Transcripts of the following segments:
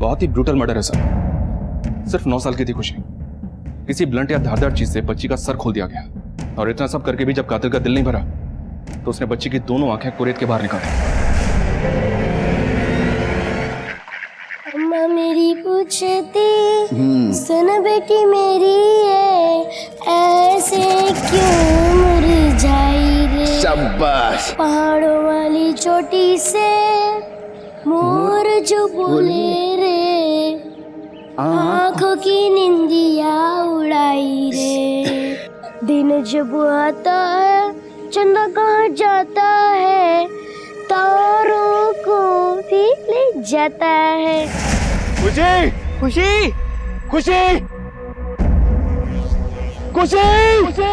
बहुत ही brutal murder है sir. सिर्फ 9 साल की थी खुशी, किसी ब्लंट या धारदार चीज से बच्ची का सर खोल दिया गया, और इतना सब करके भी जब कातिल का दिल नहीं भरा तो उसने बच्ची की दोनों आंखें कुरेद के बाहर निकाली। अम्मा मेरी पूछती सुन बेटी मेरी है, ऐसे क्यों मुरझाई रे। शाबाश। पहाड़ों वाली चोटी से मोर जो बोले रे, आंखों की निंदिया उड़ाई रे। दिन जब आता है चंदा कहाँ जाता है, तारों को भी ले जाता है। खुशी खुशी खुशी खुशी खुशी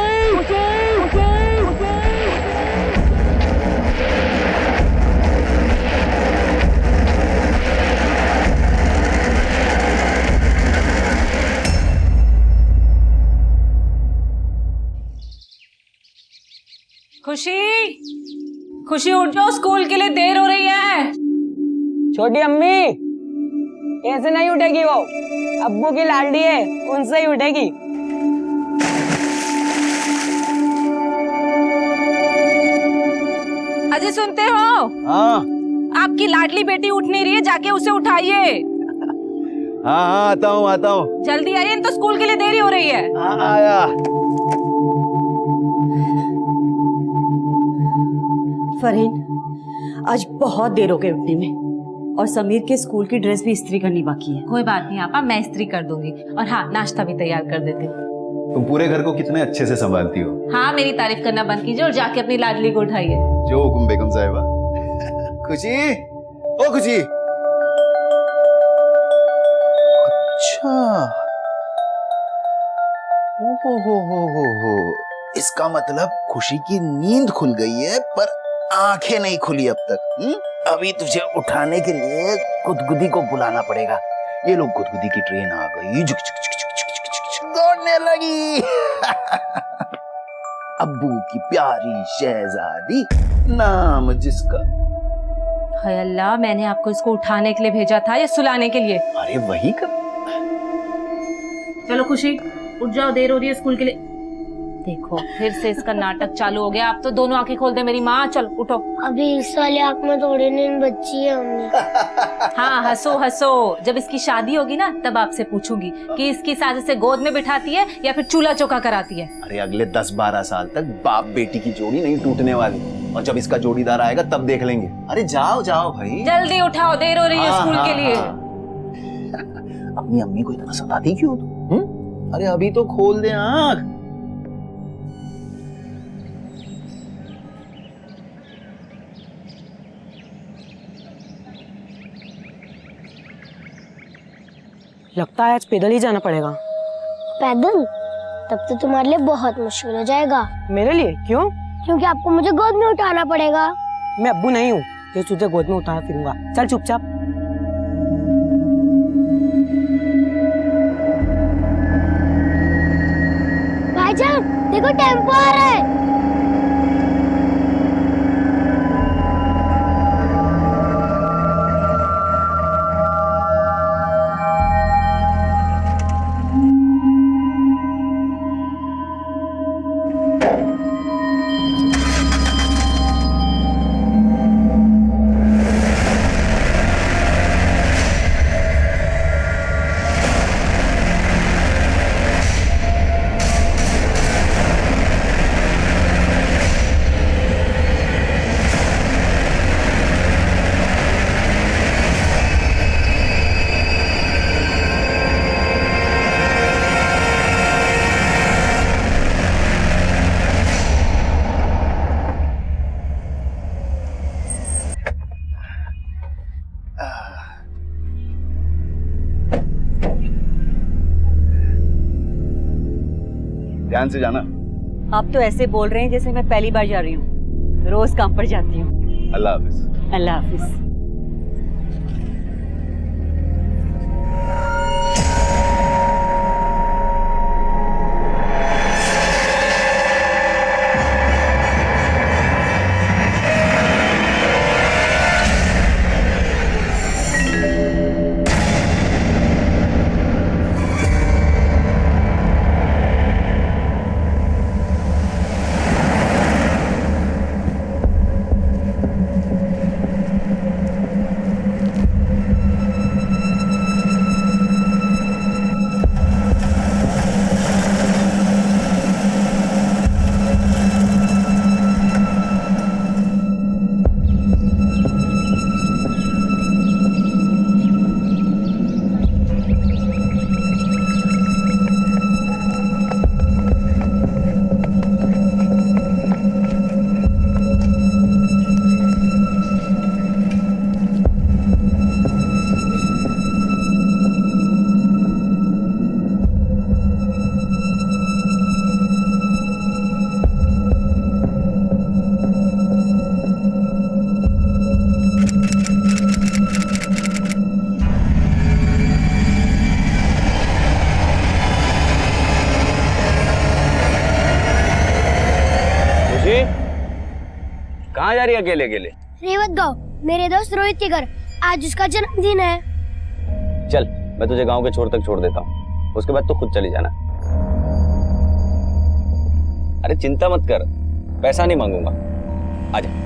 खुशी, खुशी उठ जाओ, स्कूल के लिए देर हो रही है। छोटी अम्मी ऐसे नहीं उठेगी, वो अब्बू की लाडली है, उनसे ही उठेगी। अजय सुनते हो? हाँ आपकी लाडली बेटी उठ नहीं रही है, जाके उसे उठाइए। हाँ आता हूँ। जल्दी आइए, तो स्कूल के लिए देरी हो रही है। हाँ आया। फरहीन, आज बहुत देर हो गई उठने में, और समीर के स्कूल की ड्रेस भी इस्त्री करनी बाकी है। कोई बात नहीं आपा, मैं इस्त्री कर दूंगी, और हाँ नाश्ता भी तैयार कर देती हूँ। तुम पूरे घर को कितने अच्छे से संभालती हो। हाँ मेरी तारीफ करना बंद कीजिए और जाके अपनी लाडली को उठाइए। जो हुकुम बेगम साहिबा। खुशी, ओ खुशी। अच्छा, हो। इसका मतलब खुशी की नींद खुल गई है, पर आंखें नहीं खुली अब तक। अभी तुझे उठाने के लिए गुदगुदी को बुलाना पड़ेगा। ये लोग, गुदगुदी की ट्रेन आ गई, झुक झुक झुक झुक झुक झुक झुक दौड़ने लगी। अब्बू की प्यारी शहजादी, नाम जिसका। हाय अल्लाह, मैंने आपको इसको उठाने के लिए भेजा था या सुलाने के लिए? अरे वही कर। चलो खुशी उठ जाओ, देर हो रही है स्कूल के लिए। देखो फिर से इसका नाटक चालू हो गया। आप तो दोनों आंखें खोल दे मेरी माँ। चल उठो। अभी इस वाली आँख में थोड़ी नींद बच्ची है हमने। हाँ हंसो हंसो, जब इसकी शादी होगी ना तब आपसे पूछूंगी कि इसकी सास से गोद में बिठाती है या फिर चूल्हा चौका कराती है। अरे अगले 10-12 साल तक बाप बेटी की जोड़ी नहीं टूटने वाली, और जब इसका जोड़ीदार आएगा तब देख लेंगे। अरे जाओ जाओ भाई, जल्दी उठाओ, देर हो रही है स्कूल के लिए। अपनी अम्मी को इतना सताती क्यों तू? अरे अभी तो खोल दे आँख। लगता है आज पैदल ही जाना पड़ेगा। पैदल? तब तो तुम्हारे लिए बहुत मुश्किल हो जाएगा। मेरे लिए? क्यों? क्योंकि आपको मुझे गोद में उठाना पड़ेगा। मैं अब्बू नहीं हूँ जो तुझे गोद में उठाया फिरूंगा। चल चुपचाप। भाईजान देखो, टेम्पो आ रहा है। ध्यान से जाना। आप तो ऐसे बोल रहे हैं जैसे मैं पहली बार जा रही हूँ। रोज काम पर जाती हूँ। अल्लाह हाफिज। अल्लाह हाफिज। जा रही है अकेले अकेले? रेवत गाँव, मेरे दोस्त रोहित के घर, आज उसका जन्मदिन है। चल मैं तुझे गांव के छोर तक छोड़ देता हूँ, उसके बाद तू खुद चली जाना। अरे चिंता मत कर, पैसा नहीं मांगूंगा, आजा।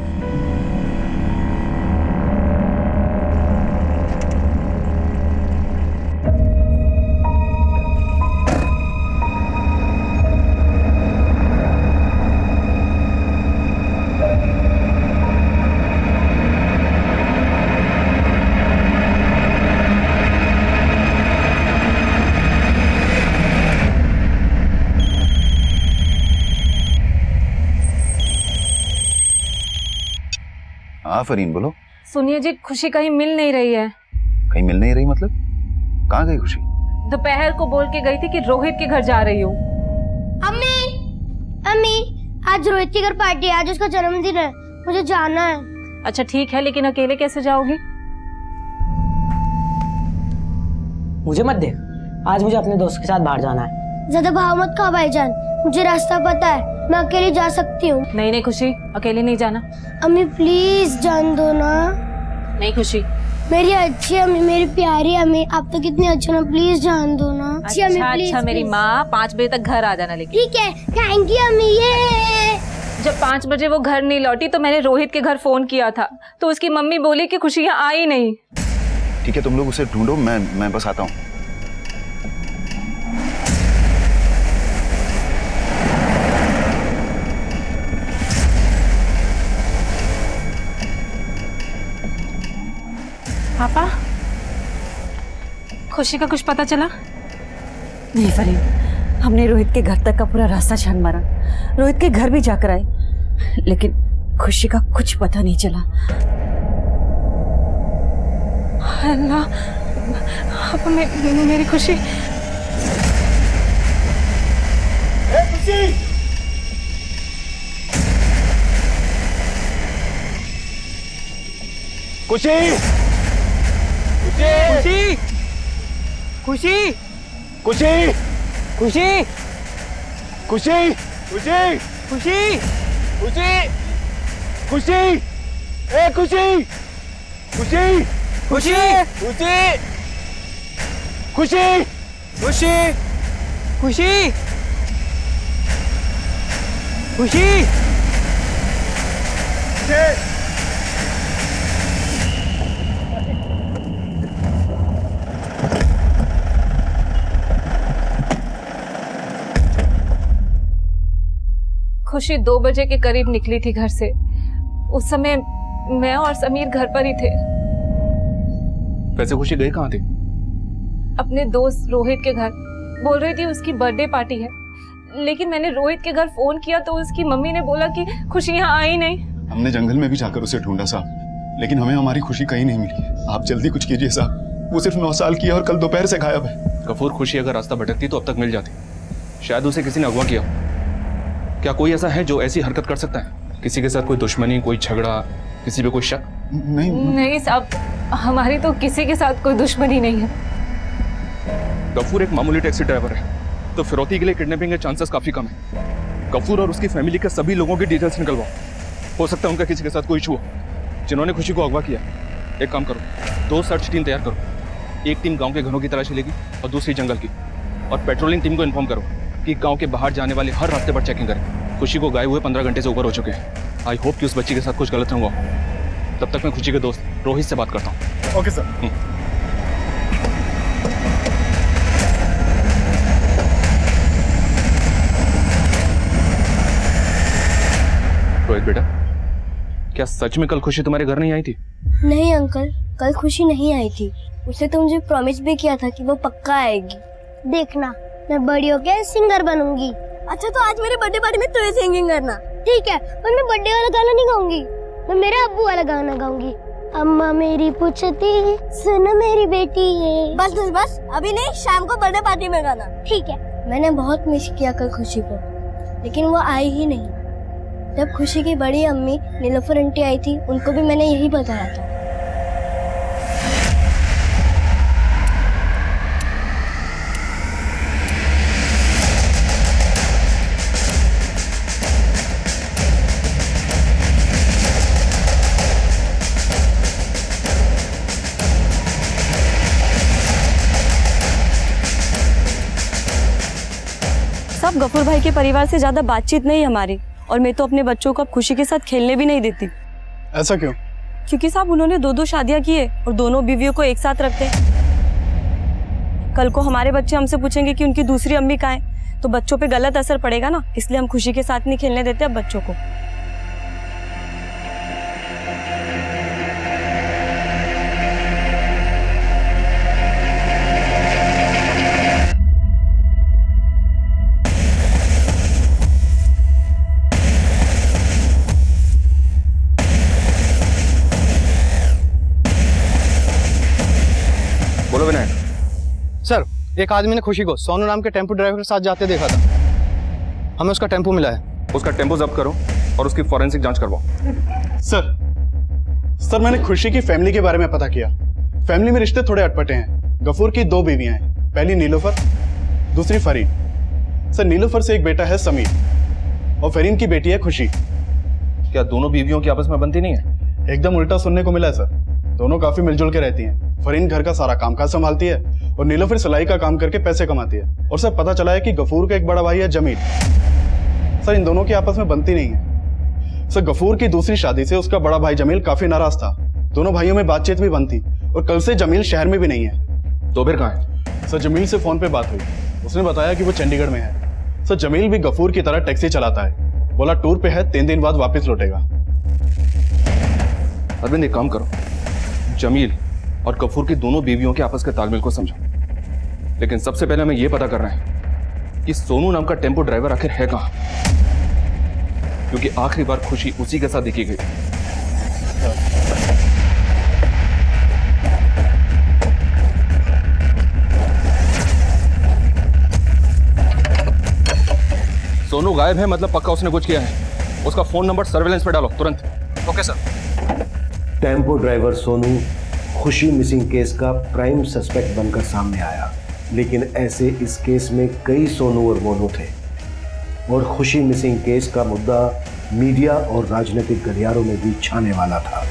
हाँ फरीन बोलो। सुनिए जी, खुशी कहीं मिल नहीं रही है। कहीं मिल नहीं रही मतलब? कहाँ गई खुशी? दोपहर को बोल के गई थी कि रोहित के घर जा रही हूँ। अम्मी, अम्मी, आज रोहित के घर पार्टी है, आज उसका जन्मदिन है, मुझे जाना है। अच्छा ठीक है, लेकिन अकेले कैसे जाओगी? मुझे मत देख, आज मुझे अपने दोस्त के साथ बाहर जाना है। ज्यादा भाव मत खाओ भाईजान, मुझे रास्ता पता है, मैं अकेली जा सकती हूँ। नहीं नहीं खुशी, अकेले नहीं जाना। अम्मी प्लीज जान दो ना। नहीं खुशी। मेरी अच्छी अम्मी, मेरी प्यारी अम्मी, आप तो कितनी अच्छी ना, प्लीज जान दो ना। अच्छी अम्मी, प्लीज, अच्छा मेरी प्लीज। माँ, 5 बजे तक घर आ जाना। लेकिन ठीक है, थैंक यू अम्मी। ये जब 5 बजे वो घर नहीं लौटी तो मैंने रोहित के घर फोन किया था, तो उसकी मम्मी बोली कि खुशी यहाँ आई नहीं। ठीक है तुम लोग उसे ढूंढो, मैं बस आता हूँ। पापा, खुशी का कुछ पता चला? नहीं फरीन, हमने रोहित के घर तक का पूरा रास्ता छान मारा, रोहित के घर भी जाकर आए, लेकिन खुशी का कुछ पता नहीं चला। अल्लाह, अब मेरी खुशी। खुशी, खुशी, खुशी, खुशी, खुशी, खुशी, खुशी, खुशी, खुशी, खुशी, ए खुशी, खुशी, खुशी, खुशी, खुशी, खुशी, खुशी, खुशी। खुशी 2 बजे के करीब निकली थी घर से। उस समय मैं और समीर घर पर ही थे। वैसे खुशी गई कहाँ थी? अपने दोस्त रोहित के घर, बोल रही थी उसकी बर्थडे पार्टी है। लेकिन मैंने रोहित के घर फोन किया तो उसकी मम्मी ने बोला कि खुशी यहाँ आई नहीं। हमने जंगल में भी जाकर उसे ढूंढा साहब, लेकिन हमें हमारी खुशी कहीं नहीं मिली। आप जल्दी कुछ कीजिए साहब, वो सिर्फ 9 साल की है और कल दोपहर से गायब है। गफूर, खुशी अगर रास्ता भटकती तो अब तक मिल जाती। शायद उसे किसी ने अगवा किया। क्या कोई ऐसा है जो ऐसी हरकत कर सकता है? किसी के साथ कोई दुश्मनी, कोई झगड़ा, किसी पे कोई शक? नहीं नहीं साहब, हमारी तो किसी के साथ कोई दुश्मनी नहीं है। गफूर एक मामूली टैक्सी ड्राइवर है, तो फिरौती के लिए किडनैपिंग के चांसेस काफी कम है। गफूर और उसकी फैमिली के सभी लोगों की डिटेल्स निकलवाओ। हो सकता है उनका किसी के साथ कोई इशू हो, जिन्होंने खुशी को अगवा किया। एक काम करो, 2 सर्च टीम तैयार करो। एक टीम गांव के घरों की तलाशी लेगी और दूसरी जंगल की। और पेट्रोलिंग टीम को इन्फॉर्म करो कि गांव के बाहर जाने वाले हर रास्ते पर चेकिंग करें। खुशी को गायब हुए 15 घंटे से ऊपर हो चुके हैं। आई होप कि उस बच्ची के साथ कुछ गलत ना हुआ। तब तक मैं खुशी के दोस्त रोहित से बात करता हूँ। Okay sir. रोहित बेटा, क्या सच में कल खुशी तुम्हारे घर नहीं आई थी? नहीं अंकल, कल खुशी नहीं आई थी। उसने तो मुझे प्रॉमिस भी किया था कि वो पक्का आएगी। देखना, मैं बड़ी होके सिंगर बनूंगी। अच्छा, तो आज मेरे बर्थडे पार्टी में तुम्हें सिंगिंग करना। ठीक है, पर मैं बर्थडे वाला गाना नहीं गाऊंगी, मैं मेरे अब्बू वाला गाना गाऊंगी। अम्मा मेरी पूछती सुन मेरी बेटी ये। बस बस बस, अभी नहीं, शाम को बर्थडे पार्टी में गाना। ठीक है। मैंने बहुत मिस किया कल खुशी को, लेकिन वो आई ही नहीं। जब खुशी की बड़ी अम्मी नीलोफर आंटी आई थी, उनको भी मैंने यही बताया था। साहब गफूर भाई के परिवार से ज्यादा बातचीत नहीं हमारी, और मैं तो अपने बच्चों को अब खुशी के साथ खेलने भी नहीं देती। ऐसा क्यों? क्योंकि साहब उन्होंने 2-2 शादियां की है और दोनों बीवियों को एक साथ रखते हैं। कल को हमारे बच्चे हमसे पूछेंगे कि उनकी दूसरी अम्मी कहाँ है, तो बच्चों पे गलत असर पड़ेगा ना, इसलिए हम खुशी के साथ नहीं खेलने देते अब बच्चों को। बोलो विनायक। सर, एक आदमी ने खुशी को सोनू नाम के टेम्पो ड्राइवर के साथ जाते देखा था। हमें उसका टेम्पो मिला है। उसका टेम्पो जब्त करो और उसकी फॉरेंसिक जांच करवाओ। सर मैंने खुशी की फैमिली के बारे में पता किया। फैमिली में रिश्ते थोड़े अटपटे हैं। गफूर की 2 बीवियां हैं, पहली नीलोफर, दूसरी फरीन। सर, नीलोफर से एक बेटा है समीर और फरीन की बेटी है खुशी। क्या दोनों बीवियों की आपस में बनती नहीं है? एकदम उल्टा सुनने को मिला है सर। दोनों काफी मिलजुल के रहती हैं। फरीन घर का सारा कामकाज संभालती है और नीलोफर सिलाई का काम करके पैसे कमाती है। और सर, पता चला है कि गफूर का एक बड़ा भाई है जमील। सर, इन दोनों की आपस में बनती नहीं है। सर, गफूर की दूसरी शादी से उसका बड़ा भाई जमील काफी नाराज था। दोनों भाइयों में बातचीत भी बंद थी और कल से जमील शहर में भी नहीं है। तो फिर कहाँ है? सर, जमील से फोन पे बात हुई। उसने बताया कि वो चंडीगढ़ में है। सर, जमील भी गफूर की तरह टैक्सी चलाता है। बोला टूर पे है, 3 दिन बाद वापस लौटेगा। अरविंद, एक काम करो, जमील और गफूर की दोनों बीवियों के आपस के तालमेल को समझो। लेकिन सबसे पहले हमें यह पता करना है कि सोनू नाम का टेम्पो ड्राइवर आखिर है कहां, क्योंकि आखिरी बार खुशी उसी के साथ देखी गई। सोनू गायब है, मतलब पक्का उसने कुछ किया है। उसका फोन नंबर सर्वेलेंस पे डालो तुरंत। Okay sir. Tempo driver Sonu खुशी मिसिंग केस का प्राइम सस्पेक्ट बनकर सामने आया, लेकिन ऐसे इस केस में कई सोनू और मोनू थे और खुशी मिसिंग केस का मुद्दा मीडिया और राजनीतिक गलियारों में भी छाने वाला था।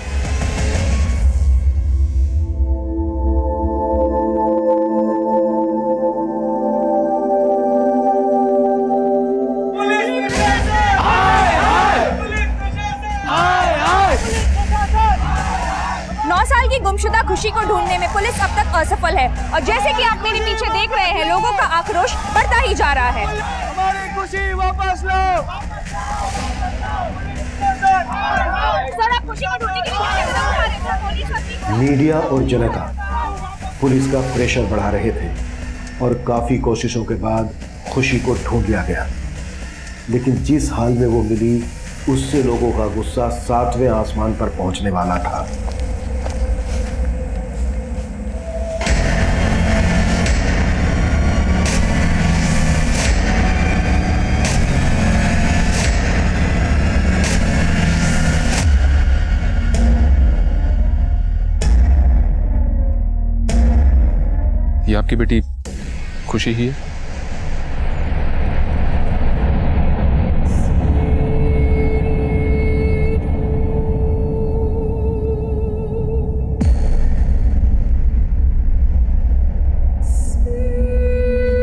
गुमशुदा खुशी को ढूंढने में पुलिस अब तक असफल है और जैसे कि आप मेरे पीछे देख रहे हैं, लोगों का आक्रोश बढ़ता ही जा रहा है। हमारी खुशी वापस लो। सर, आप खुशी को ढूंढने के लिए क्या कदम उठा रहे थे? मीडिया और जनता पुलिस का प्रेशर बढ़ा रहे थे और काफी कोशिशों के बाद खुशी को ढूंढ लिया गया, लेकिन जिस हाल में वो मिली उससे लोगों का गुस्सा 7वें आसमान पर पहुंचने वाला था। ये आपकी बेटी खुशी ही है?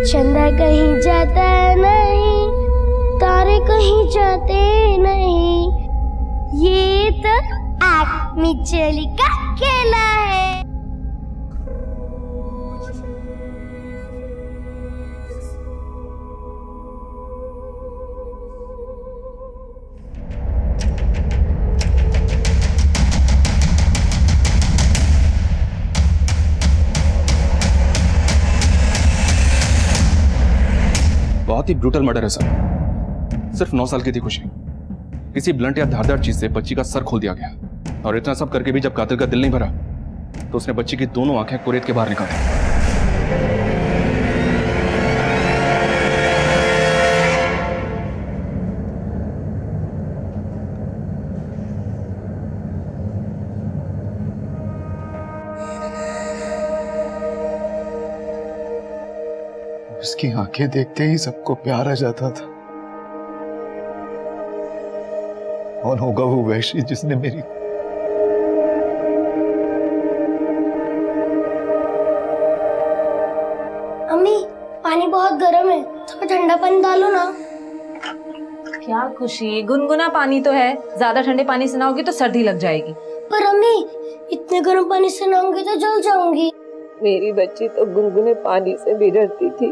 चंदा कहीं जाता नहीं, तारे कहीं जाते नहीं, ये तो एक्ट मिचली का खेला है। बहुत ही ब्रूटल मर्डर है सर। सिर्फ 9 साल की थी खुशी। किसी ब्लंट या धारदार चीज से बच्ची का सर खोल दिया गया, और इतना सब करके भी जब कातिल का दिल नहीं भरा तो उसने बच्ची की दोनों आंखें कुरेद के बाहर निकाली। उसकी आंखें देखते ही सबको प्यार आ जाता था। कौन होगा वो वैशी जिसने मेरी अम्मी पानी बहुत गर्म है, थोड़ा ठंडा पानी डालो ना। क्या खुशी, गुनगुना पानी तो है, ज्यादा ठंडे पानी से नहाओगी तो सर्दी लग जाएगी। पर अम्मी, इतने गर्म पानी से नहाऊंगी तो जल जाऊंगी। मेरी बच्ची तो गुनगुने पानी से भी डरती थी,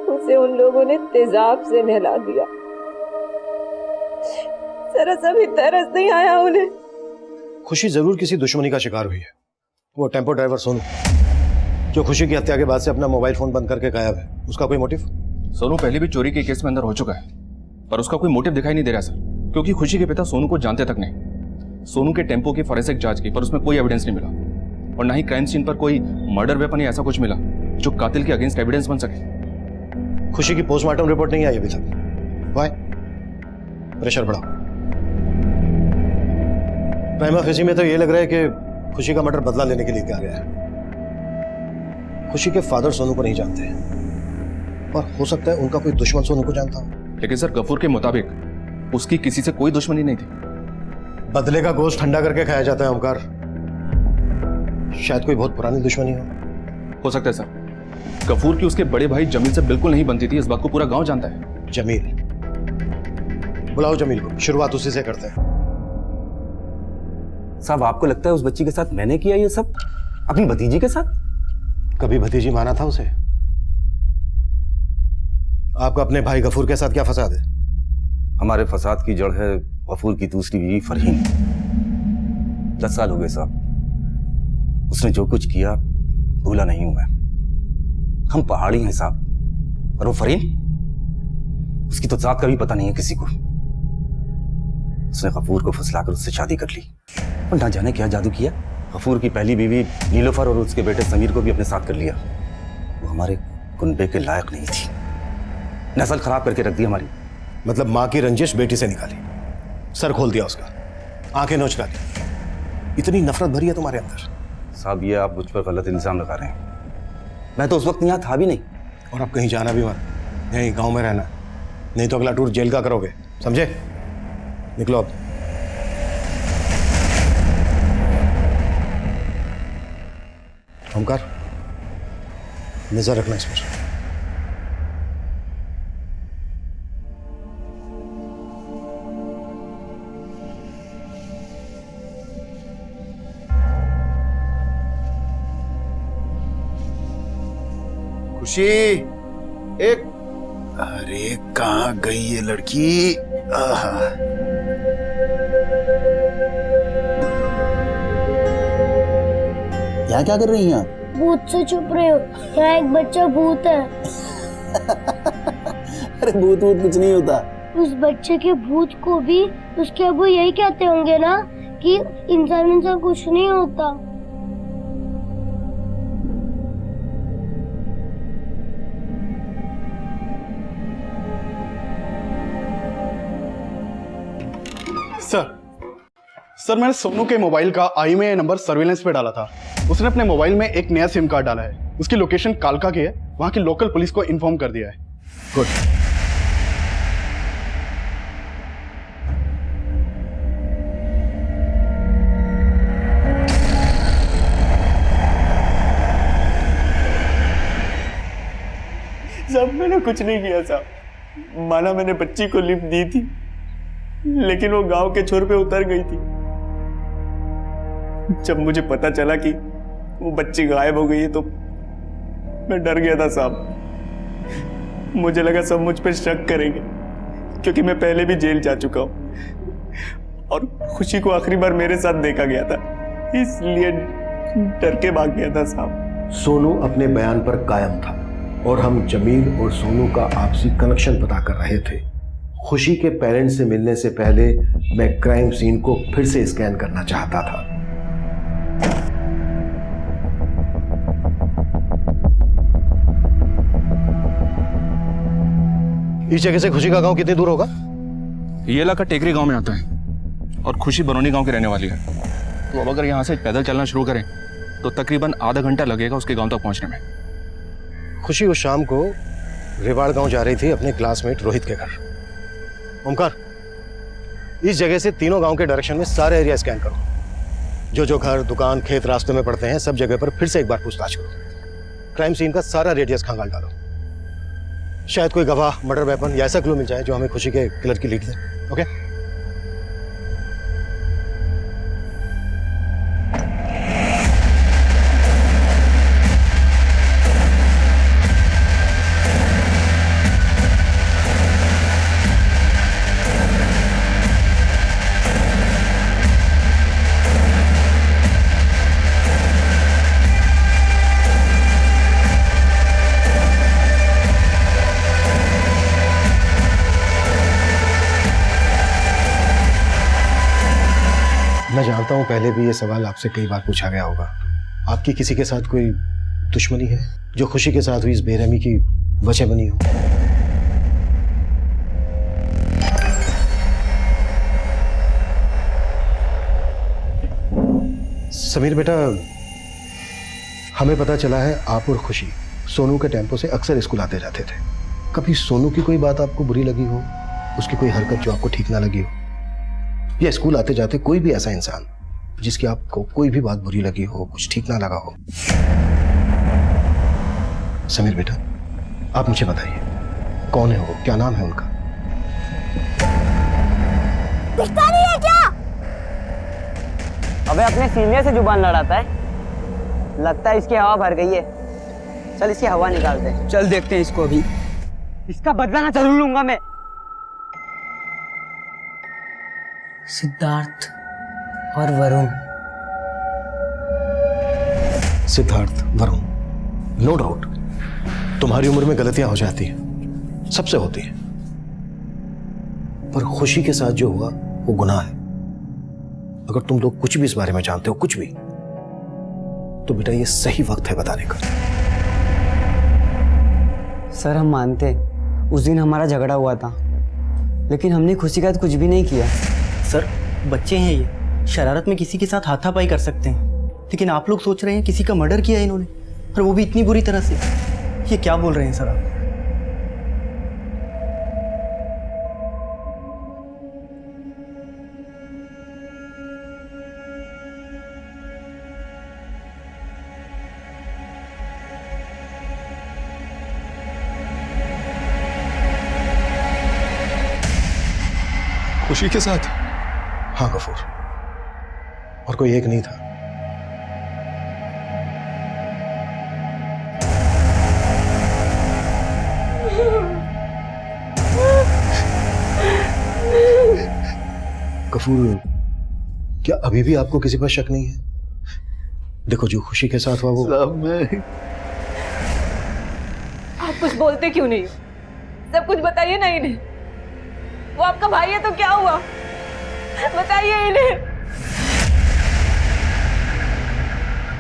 उसे उन लोगों ने तेजाब से नहला दिया। जरा सा भी तरस नहीं आया उन्हें। खुशी जरूर किसी दुश्मनी का शिकार हुई है। वो टेम्पो ड्राइवर सोनू, जो खुशी की हत्या के बाद से अपना मोबाइल फोन बंद करके गायब है, उसका कोई मोटिव? सोनू पहले भी चोरी के केस में अंदर हो चुका है, पर उसका कोई मोटिव दिखाई नहीं दे रहा सर, क्योंकि खुशी के पिता सोनू को जानते तक नहीं। सोनू के टेम्पो की फॉरेंसिक जांच की, पर उसमें कोई एविडेंस नहीं मिला, और ना ही क्राइम सीन पर कोई मर्डर वेपन या ऐसा कुछ मिला जो कातिल के अगेंस्ट एविडेंस बन सके। खुशी की पोस्टमार्टम रिपोर्ट नहीं आई अभी तक। वाई? प्रेशर बढ़ाओ। प्राइमा फेसी में तो ये लग रहा है कि खुशी का मर्डर बदला लेने के लिए किया गया है। खुशी के फादर सोनू को नहीं जानते, पर हो सकता है उनका कोई दुश्मन सोनू को जानता हो। लेकिन सर गफूर के मुताबिक उसकी किसी से कोई दुश्मनी नहीं थी। बदले का गोश्त ठंडा करके खाया जाता है ओमकार, शायद कोई बहुत पुरानी दुश्मनी हो सकता है सर। गफूर की उसके बड़े भाई जमील से बिल्कुल नहीं बनती थी, इस बात को पूरा गांव जानता है। जमील? बुलाओ जमील को, शुरुआत उसी से करते हैं। साहब आपको लगता है उस बच्ची के साथ मैंने किया ये सब, अपनी भतीजी के साथ? कभी भतीजी माना था उसे? आपका अपने भाई गफूर के साथ क्या फसाद है? हमारे फसाद की जड़ है गफूर की दूसरी बीवी फरहीन। 10 साल हो गए साहब, उसने जो कुछ किया भूला नहीं हूं मैं। हम पहाड़ी हैं साहब, और वो फरहीन, उसकी तो जात का भी पता नहीं है किसी को। उसने गफूर को फुसलाकर उससे शादी कर ली, और ना जाने क्या जादू किया। गफूर की पहली बीवी नीलोफर और उसके बेटे समीर को भी अपने साथ कर लिया। वो हमारे कुनबे के लायक नहीं थी, नस्ल खराब करके रख दी हमारी। मतलब माँ की रंजिश बेटी से निकाली, सर खोल दिया उसका, आंखें नोच डाली। इतनी नफरत भरी है तुम्हारे अंदर? साहब ये आप मुझ पर गलत इल्जाम लगा रहे हैं, मैं तो उस वक्त यहाँ था भी नहीं। और अब कहीं जाना भी मत, यहीं गांव में रहना, नहीं तो अगला टूर जेल का करोगे, समझे? निकलो अब। ओमकार, नजर रखना इस पर। खुशी, एक, अरे कहाँ गई ये लड़की? यहाँ क्या कर रही हैं आप? भूत से छुप रहे हो, यहाँ एक बच्चा भूत है। अरे भूत कुछ नहीं होता। उस बच्चे के भूत को भी उसके अबू यही कहते होंगे ना कि इंसान कुछ नहीं होता। सर मैंने सोनू के मोबाइल का IMEI नंबर सर्विलेंस पे डाला था। उसने अपने मोबाइल में एक नया सिम कार्ड डाला है, उसकी लोकेशन कालका की है, वहां की लोकल पुलिस को इन्फॉर्म कर दिया है। गुड। साहब मैंने कुछ नहीं किया साहब, माना मैंने बच्ची को लिफ्ट दी थी, लेकिन वो गांव के छोर पे उतर गई थी। जब मुझे पता चला कि वो बच्ची गायब हो गई है तो मैं डर गया था साहब। मुझे लगा सब मुझ पे शक करेंगे, क्योंकि मैं पहले भी जेल जा चुका हूं और खुशी को आखिरी बार मेरे साथ देखा गया था, इसलिए डर के भाग गया था साहब। सोनू अपने बयान पर कायम था और हम जमील और सोनू का आपसी कनेक्शन पता कर रहे थे। खुशी के पेरेंट्स से मिलने से पहले मैं क्राइम सीन को फिर से स्कैन करना चाहता था। इस जगह से खुशी का गांव कितनी दूर होगा? ये इलाका टेकरी गांव में आता है और खुशी बरौनी गांव की रहने वाली है। तो अब अगर यहाँ से पैदल चलना शुरू करें तो तकरीबन आधा घंटा लगेगा उसके गांव तक पहुंचने में। खुशी उस शाम को रेवाड़ गांव जा रही थी अपने क्लासमेट रोहित के घर। ओमकार, इस जगह से तीनों गांव के डायरेक्शन में सारे एरिया स्कैन करो। जो जो घर, दुकान, खेत रास्ते में पड़ते हैं, सब जगह पर फिर से एक बार पूछताछ करो। क्राइम सीन का सारा रेडियस खंगाल डालो। शायद कोई गवाह, मर्डर वेपन या ऐसा क्लू मिल जाए जो हमें खुशी के किलर की लीड दे। ओके? मैं जानता हूं पहले भी ये सवाल आपसे कई बार पूछा गया होगा। आपकी किसी के साथ कोई दुश्मनी है जो खुशी के साथ हुई इस बेरहमी की वजह बनी हो? समीर बेटा, हमें पता चला है आप और खुशी सोनू के टेम्पो से अक्सर स्कूल आते जाते थे। कभी सोनू की कोई बात आपको बुरी लगी हो, उसकी कोई हरकत जो आपको ठीक ना लगी हो, या स्कूल आते जाते कोई भी ऐसा इंसान जिसकी आपको कोई भी बात बुरी लगी हो, कुछ ठीक ना लगा हो? समीर बेटा, आप मुझे बताइए, कौन है वो, क्या नाम है उनका? दिखता नहीं है क्या? अबे अपने सीनियर से जुबान लड़ाता है, लगता है इसकी हवा भर गई है। चल इसकी हवा निकालते हैं। चल देखते हैं इसको अभी। इसका बदला ना जरूर लूंगा मैं। सिद्धार्थ और वरुण। सिद्धार्थ, वरुण, नो डाउट तुम्हारी उम्र में गलतियां हो जाती हैं, सबसे होती है, पर खुशी के साथ जो हुआ वो गुनाह है। अगर तुम लोग कुछ भी इस बारे में जानते हो, कुछ भी, तो बेटा ये सही वक्त है बताने का। सर हम मानते हैं उस दिन हमारा झगड़ा हुआ था, लेकिन हमने खुशी का कुछ भी नहीं किया। सर बच्चे हैं ये, शरारत में किसी के साथ हाथापाई कर सकते हैं, लेकिन आप लोग सोच रहे हैं किसी का मर्डर किया है इन्होंने, और वो भी इतनी बुरी तरह से। ये क्या बोल रहे हैं सर आप? खुशी के साथ? हाँ गफूर, और कोई एक नहीं था। गफूर, क्या अभी भी आपको किसी पर शक नहीं है? देखो जो खुशी के साथ हुआ वो आप कुछ बोलते क्यों नहीं? सब कुछ बताइए ना इन्हें। वो आपका भाई है तो क्या हुआ, बताइए इन्हें।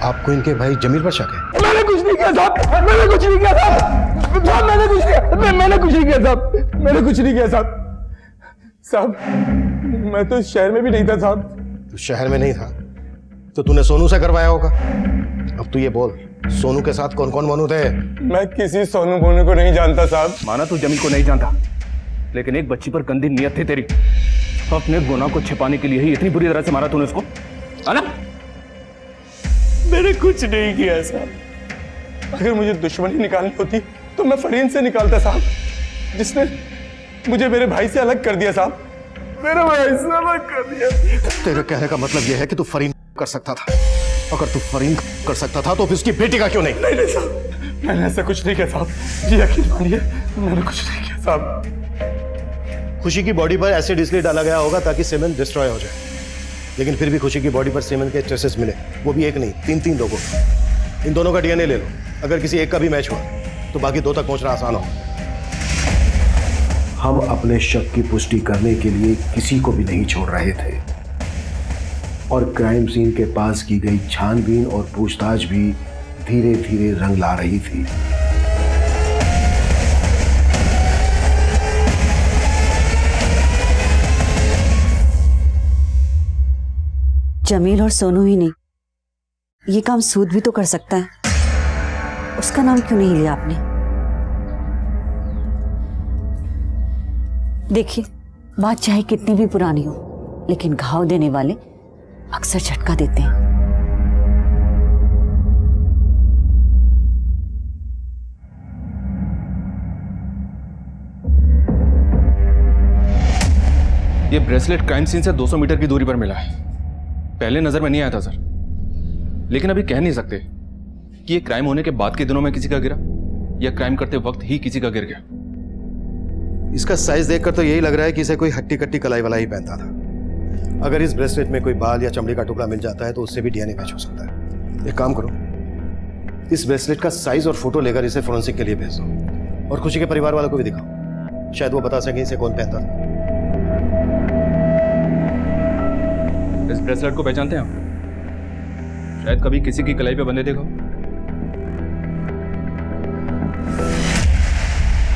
आपको इनके भाई जमील पर शक है? मैंने कुछ नहीं किया साहब, मैंने कुछ नहीं किया साहब, साहब मैंने कुछ नहीं किया, मैंने कुछ नहीं किया साहब, मैंने कुछ नहीं किया साहब। साहब मैं तो इस शहर में भी नहीं था साहब। तू शहर में नहीं था तो तूने सोनू से करवाया होगा। अब तू ये बोल, सोनू के साथ कौन कौन मोनू थे? मैं किसी सोनू मोनू को नहीं जानता साहब। माना तू जमील को नहीं जानता, लेकिन एक बच्ची पर गंदी नियत थी तेरी। अपने गुनाह को छिपाने के लिए ही इतनी बुरी तरह से मारा तूने उसको, है ना? मैंने कुछ नहीं किया साहब। अगर मुझे दुश्मनी निकालनी होती तो मैं फरीन से निकालता साहब, जिसने मुझे मेरे भाई से अलग कर दिया साहब। मेरा भाई से अलग कर दिया। तेरे कहने का मतलब यह है कि तू फरीन कर सकता था। अगर तू फरीन कर सकता था तो फिर उसकी बेटी का क्यों नहीं? नहीं साहब, मैंने ऐसा कुछ नहीं किया साहब, जी यकीन मानिए मैंने कुछ नहीं किया साहब। खुशी की बॉडी पर एसिड इसलिए डाला गया होगा ताकि सीमेंट डिस्ट्रॉय हो जाए, लेकिन फिर भी खुशी की बॉडी पर सीमेंट के ट्रेसेस मिले, वो भी एक नहीं, तीन लोगों। इन दोनों का डीएनए ले लो, अगर किसी एक का भी मैच हुआ तो बाकी दो तक पहुंचना आसान हो। हम अपने शक की पुष्टि करने के लिए किसी को भी नहीं छोड़ रहे थे, और क्राइम सीन के पास की गई छानबीन और पूछताछ भी धीरे धीरे रंग ला रही थी। जमील और सोनू ही नहीं, ये काम सूद भी तो कर सकता है। उसका नाम क्यों नहीं लिया आपने? देखिए, बात चाहे कितनी भी पुरानी हो, लेकिन घाव देने वाले अक्सर झटका देते हैं। ब्रेसलेट क्राइम सीन से 200 मीटर की दूरी पर मिला है। पहले नजर में नहीं आया था सर, लेकिन अभी कह नहीं सकते कि ये क्राइम होने के बाद के दिनों में किसी का गिरा या क्राइम करते वक्त ही किसी का गिर गया। इसका साइज देखकर तो यही लग रहा है कि इसे कोई हट्टी कट्टी कलाई वाला ही पहनता था। अगर इस ब्रेसलेट में कोई बाल या चमड़ी का टुकड़ा मिल जाता है तो उससे भी डीएनए मैच हो सकता है। एक काम करो, इस ब्रेसलेट का साइज और फोटो लेकर इसे फोरेंसिक के लिए भेज दो और खुशी के परिवार वालों को भी दिखाओ, शायद वो बता सकें इसे कौन पहनता था। इस ब्रेसलेट को पहचानते हैं आप? शायद कभी किसी की कलाई पे बंधे देखो।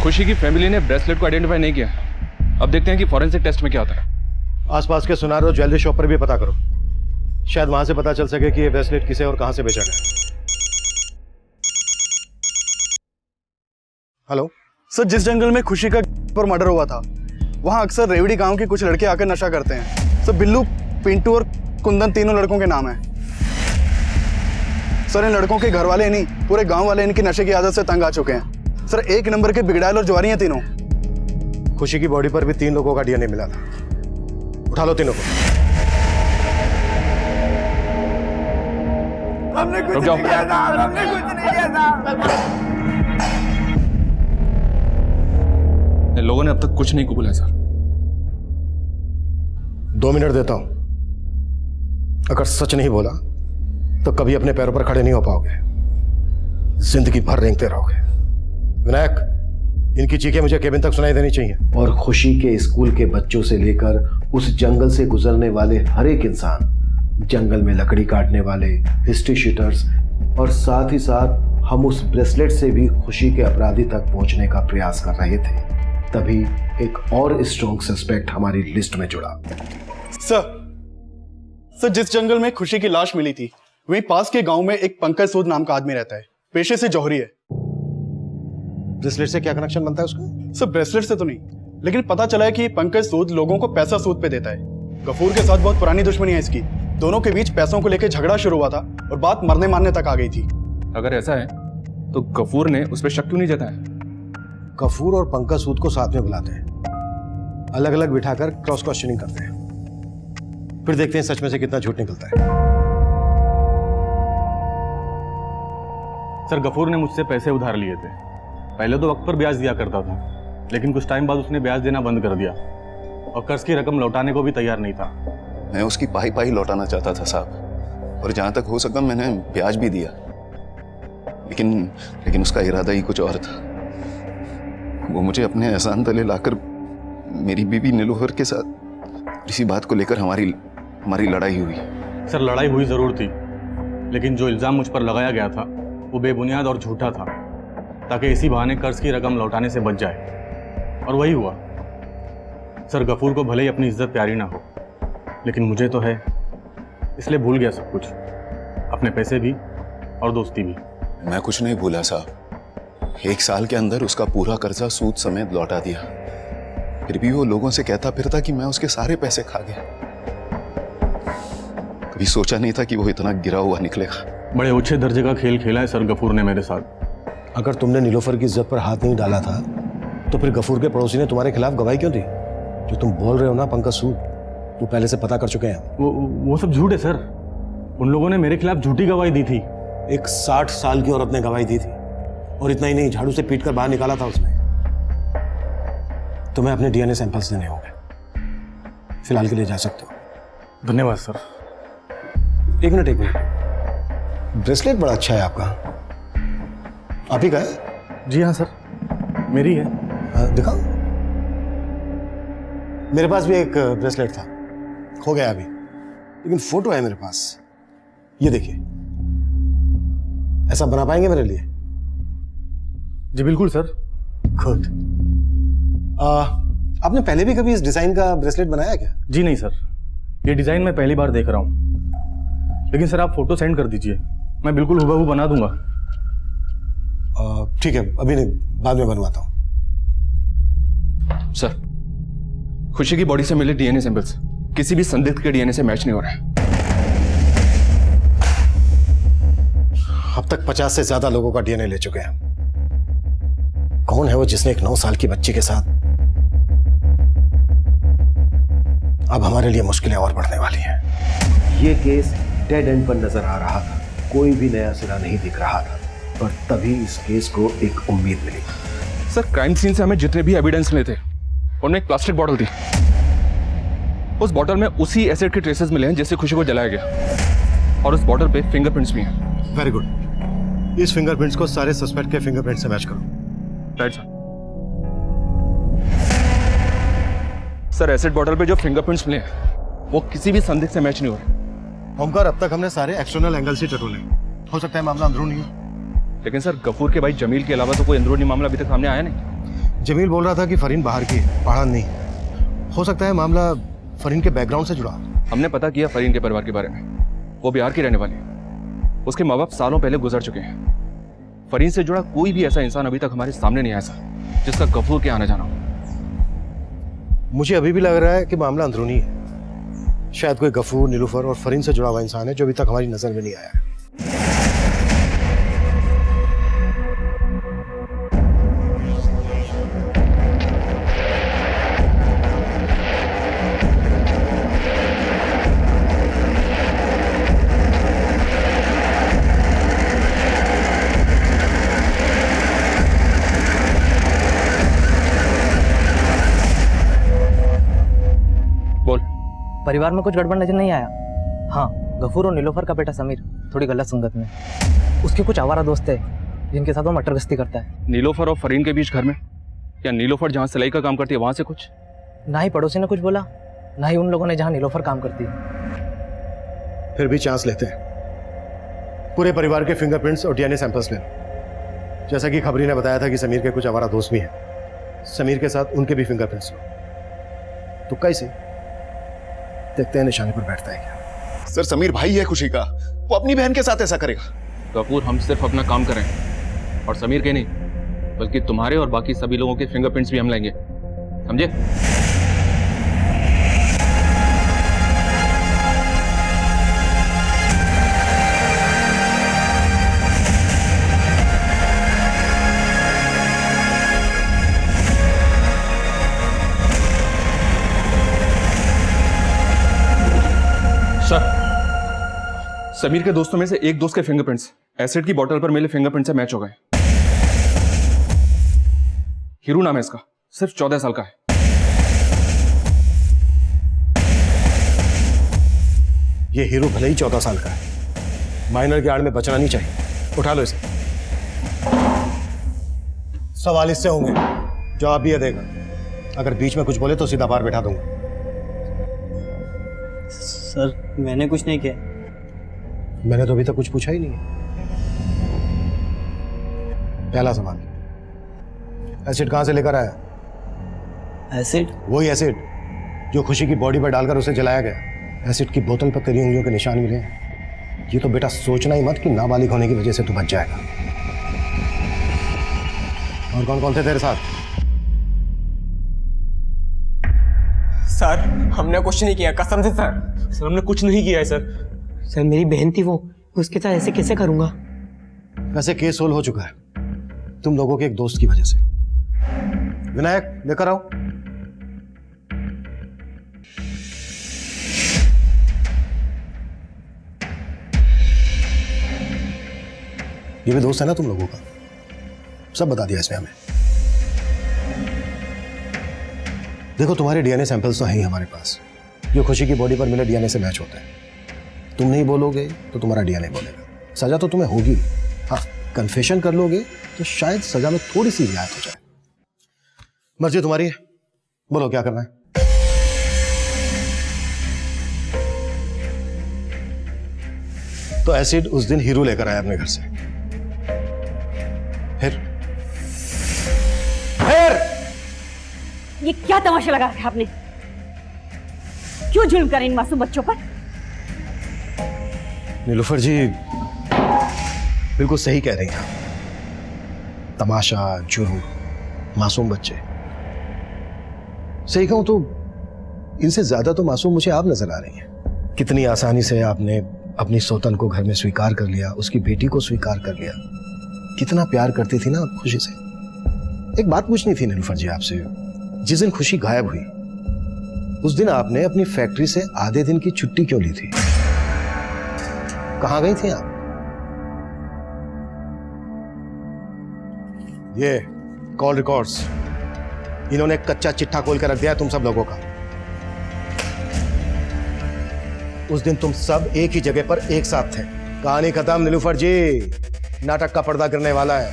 खुशी की फैमिली ने ब्रेसलेट को आइडेंटिफाई नहीं किया। अब देखते हैं कि फॉरेंसिक टेस्ट में क्या होता है। आसपास के सुनार और ज्वेलरी शॉप पर भी पता करो, शायद वहां से पता चल सके कि ये ब्रेसलेट किसे और कहां से बेचा गया। हेलो सर, जिस जंगल में खुशी का पर मर्डर हुआ था वहां अक्सर रेवड़ी गांव के कुछ लड़के आकर नशा करते हैं। सर बिल्लू, पिंटू और कुंदन तीनों लड़कों के नाम हैं। सर इन लड़कों के घर वाले नहीं, पूरे गांव वाले इनकी नशे की आदत से तंग आ चुके हैं। सर एक नंबर के बिगड़ैल और ज्वारी हैं तीनों। खुशी की बॉडी पर भी 3 लोगों का डीएनए मिला था। उठा लो तीनों को। हमने कुछ नहीं किया था, हमने कुछ नहीं किया था। लोगों ने अब तक कुछ नहीं कबूला सर। 2 मिनट देता हूं, अगर सच नहीं बोला तो कभी अपने पैरों पर खड़े नहीं हो पाओगे, जिंदगी भर रेंगते रहोगे। विनायक, इनकी चीखें मुझे केबिन तक सुनाई देनी चाहिए। और खुशी के स्कूल के बच्चों से लेकर उस जंगल से गुजरने वाले हर एक इंसान, जंगल में लकड़ी काटने वाले, हिस्ट्री शीटर्स और साथ ही साथ हम उस ब्रेसलेट से भी खुशी के अपराधी तक पहुंचने का प्रयास कर रहे थे। तभी एक और स्ट्रॉन्ग सस्पेक्ट हमारी लिस्ट में जुड़ा। सर जिस जंगल में खुशी की लाश मिली थी वहीं पास के गांव में एक पंकज सूद नाम का आदमी रहता है, पेशे से जौहरी है। ब्रेसलेट से क्या कनेक्शन बनता है उसका? सर ब्रेसलेट से तो नहीं, लेकिन पता चला है कि पंकज सूद लोगों को पैसा सूद पे देता है। गफूर के साथ बहुत पुरानी दुश्मनी है इसकी। दोनों के बीच पैसों को लेकर झगड़ा शुरू हुआ था और बात मरने मारने तक आ गई थी। अगर ऐसा है तो गफूर ने उस पर शक क्यों नहीं जताया? गफूर और पंकज सूद को साथ में बुलाते हैं, अलग अलग बिठाकर क्रॉस क्वेश्चनिंग करते हैं, फिर देखते हैं सच में से कितना झूठ निकलता है। सर गफूर ने मुझसे पैसे उधार लिए थे। पहले तो वक्त पर ब्याज दिया करता था, लेकिन कुछ टाइम बाद उसने ब्याज देना बंद कर दिया और कर्ज की रकम लौटाने को भी तैयार नहीं था। मैं उसकी पाई पाई लौटाना चाहता था साहब, और जहां तक हो सका मैंने ब्याज भी दिया, लेकिन उसका इरादा ही कुछ और था। वो मुझे अपने एहसान तले लाकर मेरी बीवी नीलोफर के साथ इसी बात को लेकर हमारी लड़ाई हुई। सर लड़ाई हुई जरूर थी, लेकिन जो इल्जाम मुझ पर लगाया गया था वो बेबुनियाद और झूठा था, ताकि इसी बहाने कर्ज की रकम लौटाने से बच जाए, और वही हुआ। सर गफूर को भले ही अपनी इज्जत प्यारी ना हो, लेकिन मुझे तो है, इसलिए भूल गया सब कुछ, अपने पैसे भी और दोस्ती भी। मैं कुछ नहीं भूला साहब। 1 साल के अंदर उसका पूरा कर्जा सूद समेत लौटा दिया। फिर भी वो लोगों से कहता फिरता कि मैं उसके सारे पैसे खा गया। कभी सोचा नहीं था कि वो इतना गिरा हुआ निकलेगा। बड़े ऊंचे दर्जे का खेल खेला है सर गफूर ने मेरे साथ। अगर तुमने नीलोफर की इज्जत पर हाथ नहीं डाला था तो फिर गफूर के पड़ोसी ने तुम्हारे खिलाफ गवाही क्यों दी? जो तुम बोल रहे हो ना पंकज सूद, वो पहले से पता कर चुके हैं। वो सब झूठ है सर। उन लोगों ने मेरे खिलाफ झूठी गवाही दी थी। एक 60 साल की औरत ने गवाही दी थी, और इतना ही नहीं, झाड़ू से पीट कर बाहर निकाला था उसने। तुम्हें अपने डीएनए सैंपल्स देने होंगे। फिलहाल के लिए जा सकते हो। धन्यवाद सर। एक मिनट। ब्रेसलेट बड़ा अच्छा है आपका। आप ही का है? जी हाँ सर, मेरी है। दिखाओ। मेरे पास भी एक ब्रेसलेट था, खो गया अभी, लेकिन फोटो है मेरे पास। ये देखिए, ऐसा बना पाएंगे मेरे लिए? जी बिल्कुल सर। गुड। आपने पहले भी कभी इस डिजाइन का ब्रेसलेट बनाया क्या? जी नहीं सर, ये डिजाइन मैं पहली बार देख रहा हूँ, लेकिन सर आप फोटो सेंड कर दीजिए, मैं बिल्कुल हुबहू बना दूंगा। ठीक है, अभी नहीं, बाद में बनवाता हूँ। सर, खुशी की बॉडी से मिले डीएनए सैंपल्स किसी भी संदिग्ध के डीएनए से मैच नहीं हो रहा है। अब तक 50 से ज्यादा लोगों का डीएनए ले चुके हैं। कौन है वो जिसने एक 9 साल की बच्ची के साथ अब हमारे लिए मुश्किलें और बढ़ने वाली हैं। ये केस डेड एंड पर नजर आ रहा था, कोई भी नया सिरा नहीं दिख रहा था, पर तभी इस केस को एक उम्मीद मिली। सर, क्राइम सीन से हमें जितने भी एविडेंस मिले थे उनमें एक प्लास्टिक बॉटल थी। उस बॉटल में उसी एसिड के ट्रेसेस मिले हैं जिससे खुशी को जलाया गया, और उस बॉटल पे फिंगरप्रिंट्स भी हैं। Very good. इस फिंगरप्रिंट्स को सारे सस्पेक्ट के फिंगरप्रिंट से मैच करो। Right sir. Sir, acid bottle पे जो फिंगरप्रिंट्स मिले हैं वो किसी भी संदिग्ध से मैच नहीं हो रहे। ओमकार, अब तक हमने सारे एक्सटर्नल एंगल से टटोले, हो सकता है मामला अंदरूनी हो। लेकिन सर, गफूर के भाई जमील के अलावा तो कोई अंदरूनी मामला अभी तक सामने आया नहीं। जमील बोल रहा था कि फरीन बाहर की है, पहाड़ नहीं। हो सकता है मामला फरीन के बैकग्राउंड से जुड़ा। हमने पता किया फरीन के परिवार के बारे में। वो बिहार की रहने वाली है। उसके माँ बाप सालों पहले गुजर चुके हैं। फरीन से जुड़ा कोई भी ऐसा इंसान अभी तक हमारे सामने नहीं आया सर, जिसका गफूर के आने जाना हो। मुझे अभी भी लग रहा है कि मामला अंदरूनी है। शायद कोई गफूर, नीलूफर और फरीन से जुड़ा हुआ इंसान है जो अभी तक हमारी नजर में नहीं आया है। परिवार में कुछ गड़बड़ नजर नहीं आया। हाँ, गफूर और नीलोफर का बेटा समीर थोड़ी गलत संगत में। उसके कुछ आवारा दोस्त है जिनके साथ वो मटर गश्ती करता है। नीलोफर और फरीन के बीच घर में, या नीलोफर जहाँ सिलाई का काम करती है वहां से कुछ? ना ही पड़ोसी ने कुछ बोला, ना ही उन लोगों ने जहाँ नीलोफर काम करती है। फिर भी चांस लेते हैं। पूरे परिवार के फिंगरप्रिंट्स और डीएनए सैंपल्स ले लो। जैसा कि खबरी ने बताया था कि समीर के कुछ आवारा दोस्त भी हैं, समीर के साथ उनके भी फिंगरप्रिंट्स लो। तो कैसे देखते हैं निशाने पर बैठता है क्या। सर, समीर भाई है खुशी का, वो अपनी बहन के साथ ऐसा करेगा? गफूर, हम सिर्फ अपना काम करें, और समीर के नहीं बल्कि तुम्हारे और बाकी सभी लोगों के फिंगरप्रिंट्स भी हम लेंगे, समझे? सर, समीर के दोस्तों में से एक दोस्त के फिंगरप्रिंट्स एसिड की बोतल पर मिले फिंगरप्रिंट से मैच हो गए। हीरू नाम है इसका, सिर्फ 14 साल का है। ये हीरो भले ही 14 साल का है, माइनर की आड़ में बचना नहीं चाहिए। उठा लो इसे। सवाल इससे होंगे, जवाब भी ये देगा। अगर बीच में कुछ बोले तो सीधा बाहर बैठा दूंगा। सर, मैंने कुछ नहीं किया। मैंने तो अभी तक कुछ पूछा ही नहीं है। पहला सवाल, एसिड कहां से लेकर आया? एसिड? वही एसिड जो खुशी की बॉडी पर डालकर उसे जलाया गया। एसिड की बोतल पर तेरी उंगलियों के निशान मिले हैं। ये तो बेटा सोचना ही मत कि नाबालिग होने की वजह से तू बच जाएगा। और कौन कौन थे तेरे साथ? सर, हमने कुछ नहीं किया, कसम से सर। सर, हमने कुछ नहीं किया है सर। सर, मेरी बहन थी वो, उसके साथ ऐसे कैसे करूंगा? वैसे केस सोल्व हो चुका है तुम लोगों के एक दोस्त की वजह से। विनायक, लेकर आओ। ये भी दोस्त है ना तुम लोगों का? सब बता दिया इसने हमें। देखो, तुम्हारे डीएनए सैंपल्स तो हैं ही हमारे पास, जो खुशी की बॉडी पर मिले डीएनए से मैच होते हैं। तुम नहीं बोलोगे तो तुम्हारा डीएनए बोलेगा। सजा तो तुम्हें होगी। हाँ, कन्फेशन कर लोगे तो शायद सजा में थोड़ी सी रियायत हो जाए। मर्जी तुम्हारी है, बोलो क्या करना है। तो एसिड उस दिन हीरू लेकर आया अपने घर से। फिर ये क्या तमाशा लगा रखा है आपने? क्यों जुल्म कर इन मासूम बच्चों पर? नीलूफर जी बिल्कुल सही कह रही हैं। तमाशा, जुर्म, मासूम बच्चे। सही कहूं तो इनसे ज्यादा तो मासूम मुझे आप नजर आ रही हैं। कितनी आसानी से आपने अपनी सौतन को घर में स्वीकार कर लिया, उसकी बेटी को स्वीकार कर लिया। कितना प्यार करती थी ना आप खुशी से। एक बात पूछनी थी नीलूफर जी आपसे, जिस दिन खुशी गायब हुई उस दिन आपने अपनी फैक्ट्री से आधे दिन की छुट्टी क्यों ली थी? कहां गई थी आप? ये कॉल रिकॉर्ड्स इन्होंने एक कच्चा चिट्ठा खोल कर रख दिया है तुम सब लोगों का। उस दिन तुम सब एक ही जगह पर एक साथ थे। कहानी खत्म नीलूफर जी, नाटक का पर्दा गिरने वाला है।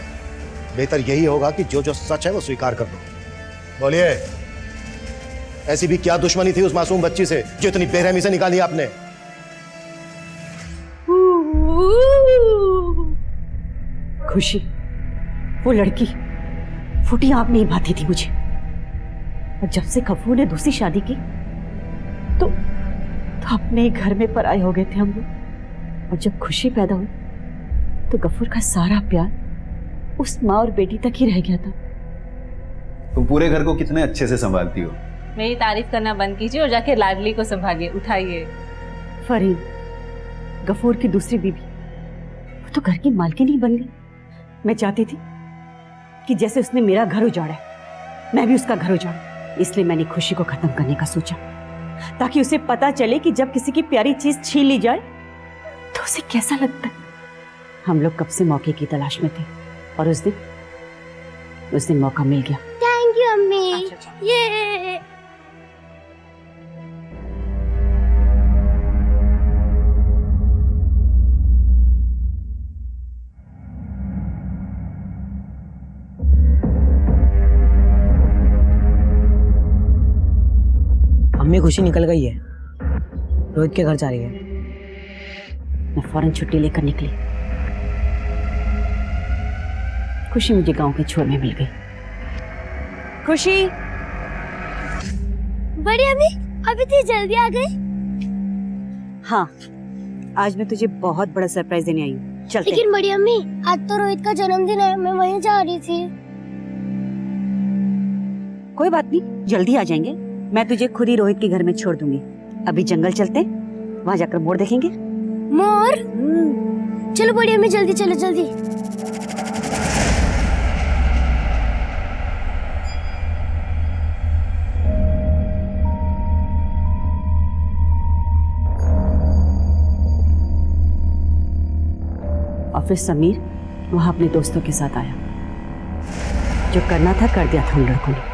बेहतर यही होगा कि जो जो सच है वो स्वीकार कर दो। बोलिए, ऐसी भी क्या दुश्मनी थी उस मासूम बच्ची से जो इतनी बेरहमी से निकाली आपने? खुशी, वो लड़की फूटी आंख नहीं भाती थी मुझे। और जब से गफूर ने दूसरी शादी की तो अपने ही घर में पराए हो गए थे हम लोग। और जब खुशी पैदा हुई तो गफूर का सारा प्यार उस माँ और बेटी तक ही रह गया था। तुम पूरे घर को कितने अच्छे से संभालती हो। मेरी तारीफ करना बंद कीजिए और जाके लाडली को संभालिए, उठाइए। फरीन, गफूर की दूसरी बीवी, वो तो घर की मालकिन ही बन गई। मैं चाहती थी कि जैसे उसने मेरा घर उजाड़ा मैं भी उसका घर उजाड़ूं। इसलिए मैंने खुशी को खत्म करने का सोचा, ताकि उसे पता चले कि जब किसी की प्यारी चीज छीन ली जाए तो उसे कैसा लगता है। हम लोग कब से मौके की तलाश में थे और उस दिन मौका मिल गया। थैंक यू अम्मी। ये अम्मी खुशी निकल गई है, रोहित के घर जा रही है। मैं फौरन छुट्टी लेकर निकली। खुशी मुझे गांव के छोर में मिल गई। खुशी, बड़ी अम्मी अभी इतनी जल्दी आ गई? हाँ, आज मैं तुझे बहुत बड़ा सरप्राइज देने आई हूँ। चलते। लेकिन बड़ी अम्मी, आज तो रोहित का जन्मदिन है, मैं वहीं जा रही थी। कोई बात नहीं, जल्दी आ जाएंगे। मैं तुझे खुद ही रोहित के घर में छोड़ दूंगी। अभी जंगल चलते, वहां जाकर मोर देखेंगे। मोर? चलो बड़ी अम्मी, जल्दी चलो जल्दी। और फिर समीर वहां अपने दोस्तों के साथ आया। जो करना था कर दिया था उन लड़कों ने।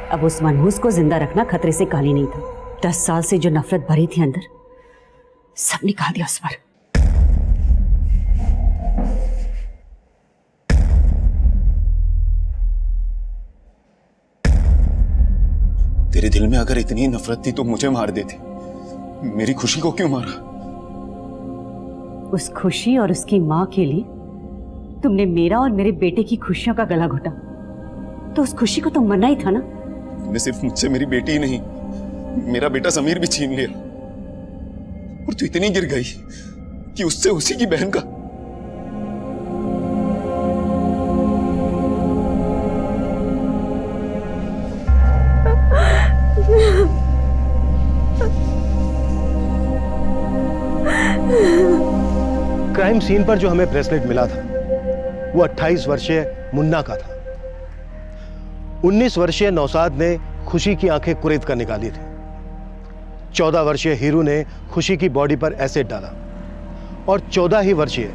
अब उस मनहूस को जिंदा रखना खतरे से खाली नहीं था। 10 साल से जो नफरत भरी थी अंदर, सब निकाल दिया उस पर। तेरे दिल में अगर इतनी नफरत थी तो मुझे मार देती। मेरी खुशी को क्यों मारा? उस खुशी और उसकी माँ के लिए तुमने मेरा और मेरे बेटे की खुशियों का गला घोटा, तो उस खुशी को तो मरना ही था ना। तूने सिर्फ मुझसे मेरी बेटी ही नहीं, मेरा बेटा समीर भी छीन लिया। और तू इतनी गिर गई कि उससे उसी की बहन का। क्राइम सीन पर जो हमें ब्रेसलेट मिला था वो 28 वर्षीय मुन्ना का था। 19 वर्षीय नौसाद ने खुशी की आंखें कुरेद कर निकाली थी। 14 वर्षीय हीरू ने खुशी की बॉडी पर एसिड डाला और 14 ही वर्षीय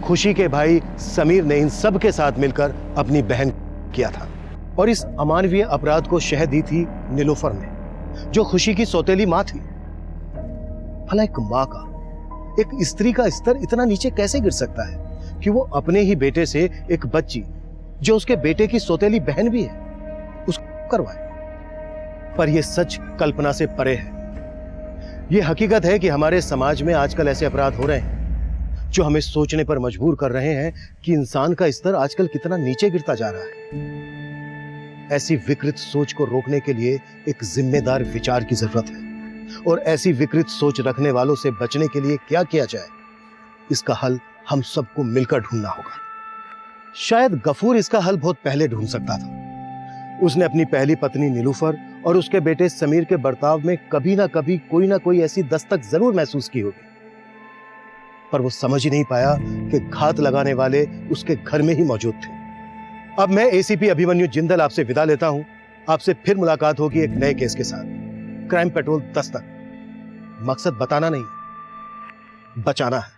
खुशी के भाई समीर ने इन सब के साथ मिलकर अपनी बहन किया था। और इस अमानवीय अपराध को शह दी थी नीलोफर ने, जो खुशी की सौतेली मां थी। भला एक मां का, एक स्त्री का स्तर इतना नीचे कैसे गिर सकता है कि वो अपने ही बेटे से एक बच्ची, जो उसके बेटे की सौतेली बहन भी है, उसको करवाए। पर यह सच कल्पना से परे है। यह हकीकत है कि हमारे समाज में आजकल ऐसे अपराध हो रहे हैं जो हमें सोचने पर मजबूर कर रहे हैं कि इंसान का स्तर आजकल कितना नीचे गिरता जा रहा है। ऐसी विकृत सोच को रोकने के लिए एक जिम्मेदार विचार की जरूरत है, और ऐसी विकृत सोच रखने वालों से बचने के लिए क्या किया जाए, इसका हल हम सबको मिलकर ढूंढना होगा। शायद गफूर इसका हल बहुत पहले ढूंढ सकता था। उसने अपनी पहली पत्नी नीलूफर और उसके बेटे समीर के बर्ताव में कभी ना कोई ऐसी दस्तक जरूर महसूस की होगी, पर वो समझ ही नहीं पाया कि घात लगाने वाले उसके घर में ही मौजूद थे। अब मैं एसीपी अभिमन्यु जिंदल आपसे विदा लेता हूं। आपसे फिर मुलाकात होगी एक नए केस के साथ। Crime petrol Dastak. मकसद बताना नहीं, बचाना है।